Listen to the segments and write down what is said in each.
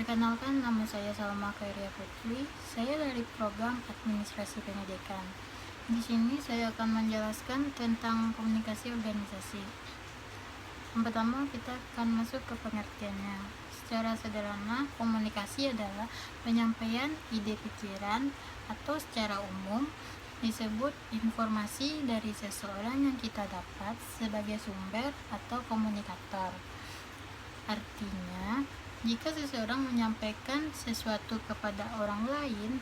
Perkenalkan, nama saya Salma Khairia Putri. Saya dari program Administrasi Pendidikan. Di sini saya akan menjelaskan tentang komunikasi organisasi. Yang pertama, kita akan masuk ke pengertiannya. Secara sederhana, komunikasi adalah penyampaian ide pikiran atau secara umum disebut informasi dari seseorang yang kita dapat sebagai sumber atau komunikator. Artinya, jika seseorang menyampaikan sesuatu kepada orang lain,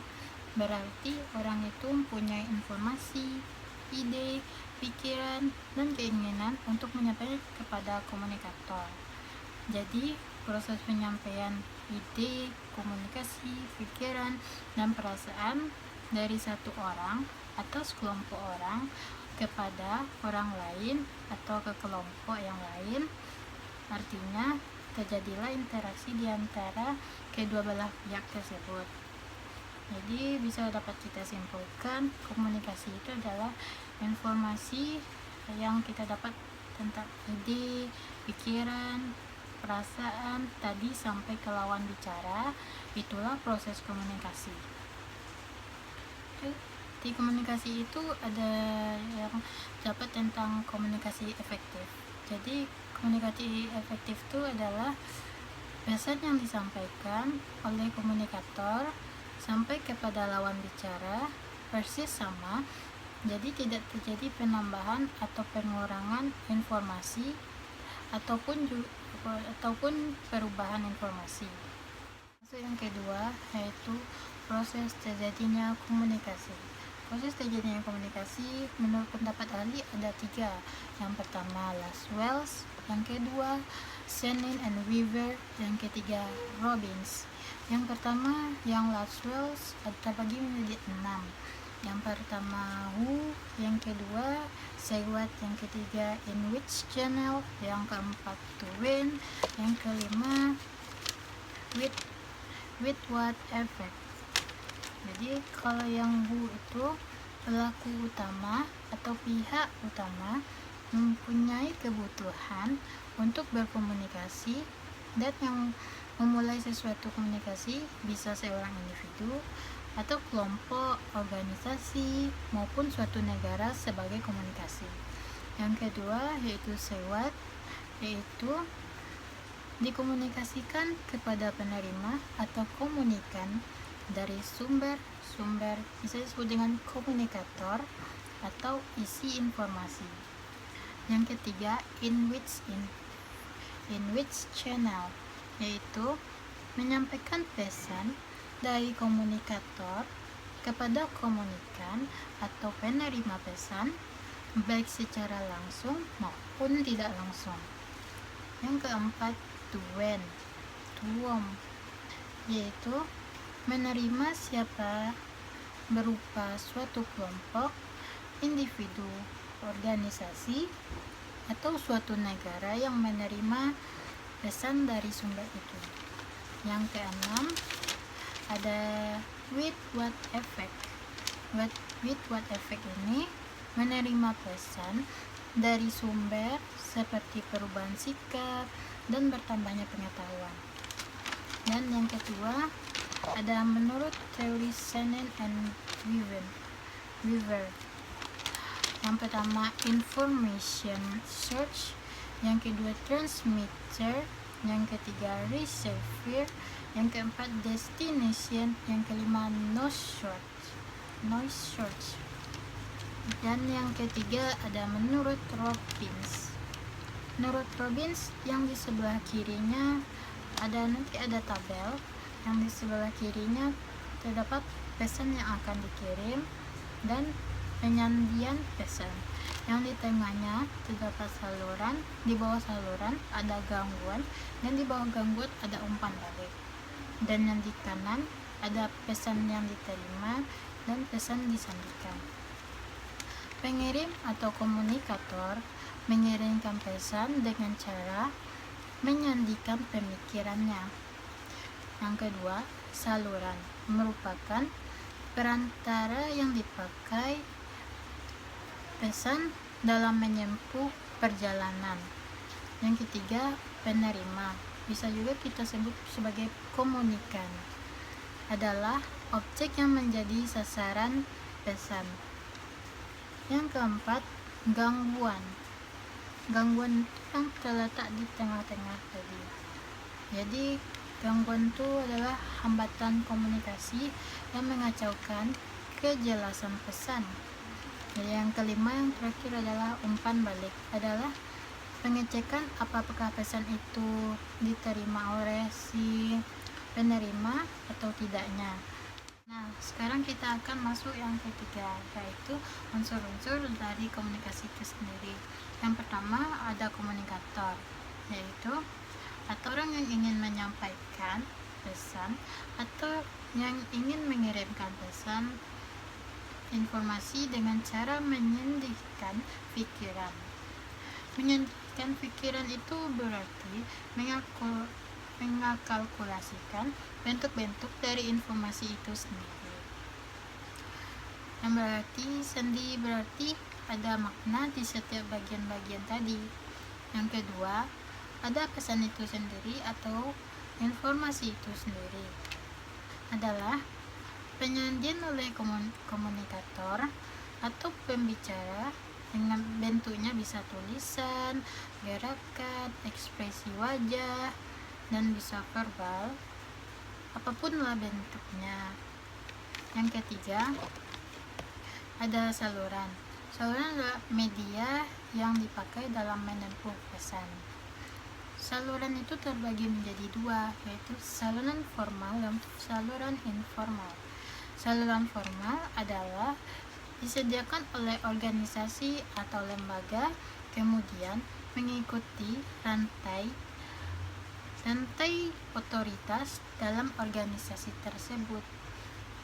berarti orang itu mempunyai informasi, ide, pikiran, dan keinginan untuk menyampaikan kepada komunikator. Jadi, proses penyampaian ide, komunikasi, pikiran, dan perasaan dari satu orang atau sekelompok orang kepada orang lain atau ke kelompok yang lain, artinya terjadilah interaksi di antara kedua belah pihak tersebut. Jadi bisa dapat kita simpulkan, komunikasi itu adalah informasi yang kita dapat tentang ide, pikiran, perasaan tadi sampai ke lawan bicara. Itulah proses komunikasi. Di komunikasi itu ada yang dapat tentang komunikasi efektif. Jadi komunikasi efektif itu adalah pesan yang disampaikan oleh komunikator sampai kepada lawan bicara persis sama, jadi tidak terjadi penambahan atau pengurangan informasi ataupun perubahan informasi. Yang kedua yaitu proses terjadinya komunikasi. Proses terjadinya komunikasi menurut pendapat ahli ada 3. Yang pertama Laswells, yang kedua Senin and Weaver, yang ketiga Robbins. Yang pertama yang Laswells terbagi menjadi 6. Yang pertama Who, yang kedua Seward, yang ketiga In Which Channel, yang keempat To When, yang kelima with what effect. Jadi kalau yang Who itu pelaku utama atau pihak utama mempunyai kebutuhan untuk berkomunikasi, dan yang memulai sesuatu komunikasi bisa seorang individu atau kelompok, organisasi maupun suatu negara sebagai komunikasi. Yang kedua yaitu Seward, yaitu dikomunikasikan kepada penerima atau komunikan dari sumber bisa disebut dengan komunikator atau isi informasi. Yang ketiga in which channel, yaitu menyampaikan pesan dari komunikator kepada komunikan atau penerima pesan baik secara langsung maupun tidak langsung. Yang keempat to whom, yaitu menerima siapa berupa suatu kelompok, individu, organisasi, atau suatu negara yang menerima pesan dari sumber itu. Yang keenam ada with what effect. With what effect ini menerima pesan dari sumber seperti perubahan sikap dan bertambahnya pengetahuan. Dan yang kedua ada menurut teori Senin and Weaver. Yang pertama information search, yang kedua transmitter, yang ketiga receiver, yang keempat destination, yang kelima noise source. Dan yang ketiga ada menurut Robbins. Menurut Robbins, yang di sebelah kirinya ada tabel. Yang di sebelah kirinya terdapat pesan yang akan dikirim dan penyandian pesan. Yang di tengahnya terdapat saluran, di bawah saluran ada gangguan, dan di bawah gangguan ada umpan balik. Dan yang di kanan ada pesan yang diterima dan pesan disandikan. Pengirim atau komunikator mengirimkan pesan dengan cara menyandikan pemikirannya. Yang kedua, saluran merupakan perantara yang dipakai pesan dalam menyempuh perjalanan. Yang ketiga, penerima. Bisa juga kita sebut sebagai komunikan adalah objek yang menjadi sasaran pesan. Yang keempat, gangguan. Gangguan itu yang terletak di tengah-tengah tadi. Jadi gangguan itu adalah hambatan komunikasi yang mengacaukan kejelasan pesan. Jadi yang kelima, yang terakhir adalah umpan balik, adalah pengecekan apakah pesan itu diterima oleh si penerima atau tidaknya. Nah, sekarang kita akan masuk yang ketiga, yaitu unsur-unsur dari komunikasi itu sendiri. Yang pertama ada komunikator, yaitu orang yang ingin menyampaikan pesan atau yang ingin mengirimkan pesan informasi dengan cara menyendirikan pikiran. Menyendirikan pikiran itu berarti mengakalkulasikan bentuk-bentuk dari informasi itu sendiri. Yang berarti sendi berarti ada makna di setiap bagian-bagian tadi. Yang kedua, ada pesan itu sendiri atau informasi itu sendiri. Adalah penyajian oleh komunikator atau pembicara dengan bentuknya bisa tulisan, gerakan, ekspresi wajah, dan bisa verbal, apapun lah bentuknya. Yang ketiga, ada saluran. Saluran adalah media yang dipakai dalam menempuh pesan. Saluran itu terbagi menjadi dua, yaitu saluran formal dan saluran informal. Saluran formal adalah disediakan oleh organisasi atau lembaga, kemudian mengikuti rantai otoritas dalam organisasi tersebut.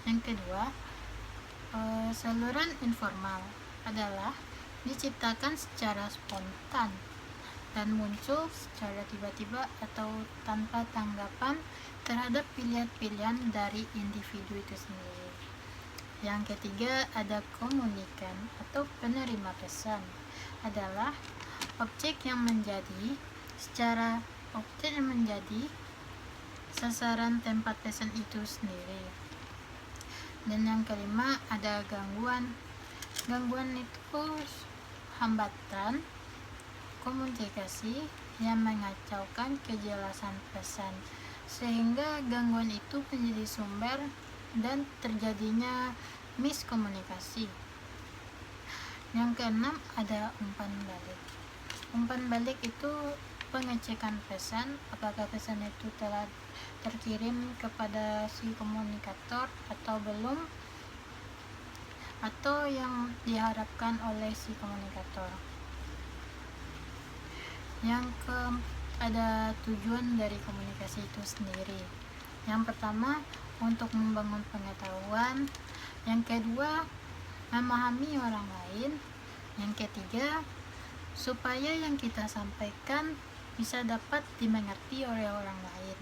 Yang kedua, saluran informal adalah diciptakan secara spontan dan muncul secara tiba-tiba atau tanpa tanggapan terhadap pilihan-pilihan dari individu itu sendiri. Yang ketiga, ada komunikan atau penerima pesan, adalah objek yang menjadi sasaran tempat pesan itu sendiri. Dan yang kelima, ada gangguan. Gangguan itu hambatan komunikasi yang mengacaukan kejelasan pesan, sehingga gangguan itu menjadi sumber dan terjadinya miskomunikasi. Yang keenam, ada umpan balik. Umpan balik itu pengecekan pesan, apakah pesan itu telah terkirim kepada si komunikator atau belum, atau yang diharapkan oleh si komunikator. Yang ada tujuan dari komunikasi itu sendiri. Yang pertama, untuk membangun pengetahuan. Yang kedua, memahami orang lain. Yang ketiga, supaya yang kita sampaikan bisa dapat dimengerti oleh orang lain.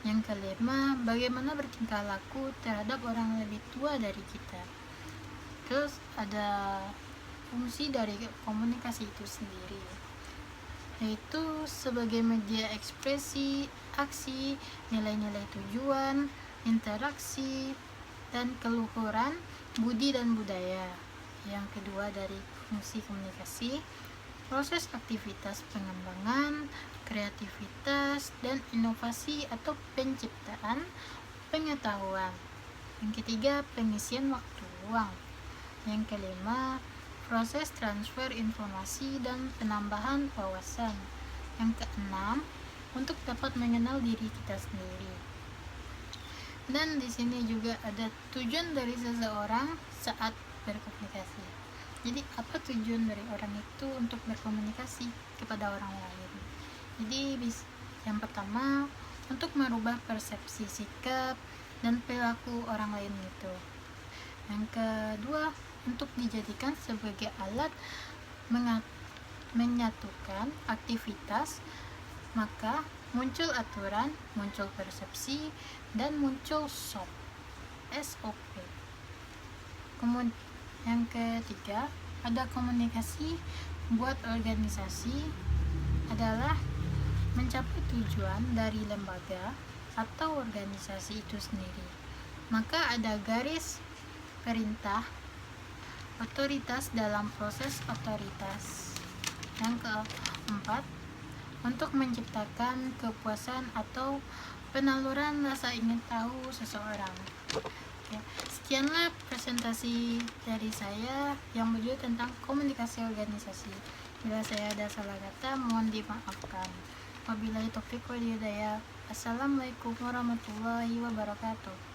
Yang kelima, bagaimana bertingkah laku terhadap orang lebih tua dari kita. Terus ada fungsi dari komunikasi itu sendiri, yaitu sebagai media ekspresi, aksi, nilai-nilai tujuan, interaksi, dan keluhuran budi dan budaya. Yang kedua dari fungsi komunikasi, proses aktivitas pengembangan, kreativitas, dan inovasi atau penciptaan pengetahuan. Yang ketiga, pengisian waktu luang. Yang kelima, proses transfer informasi dan penambahan wawasan. Yang keenam, untuk dapat mengenal diri kita sendiri. Dan di sini juga ada tujuan dari seseorang saat berkomunikasi. Jadi apa tujuan dari orang itu untuk berkomunikasi kepada orang lain? Jadi yang pertama, untuk merubah persepsi sikap dan perilaku orang lain itu. Yang kedua, untuk dijadikan sebagai alat menyatukan aktivitas, maka muncul aturan, muncul persepsi, dan muncul SOP. Kemudian yang ketiga, ada komunikasi buat organisasi, adalah mencapai tujuan dari lembaga, atau organisasi itu sendiri. Maka ada garis perintah otoritas dalam proses otoritas. Yang keempat, untuk menciptakan kepuasan atau penaluran rasa ingin tahu seseorang. Ya, sekianlah presentasi dari saya yang berjudul tentang komunikasi organisasi. Bila saya ada salah kata, mohon dimaafkan. Wabillahi taufiq wal hidayah. Assalamualaikum warahmatullahi wabarakatuh.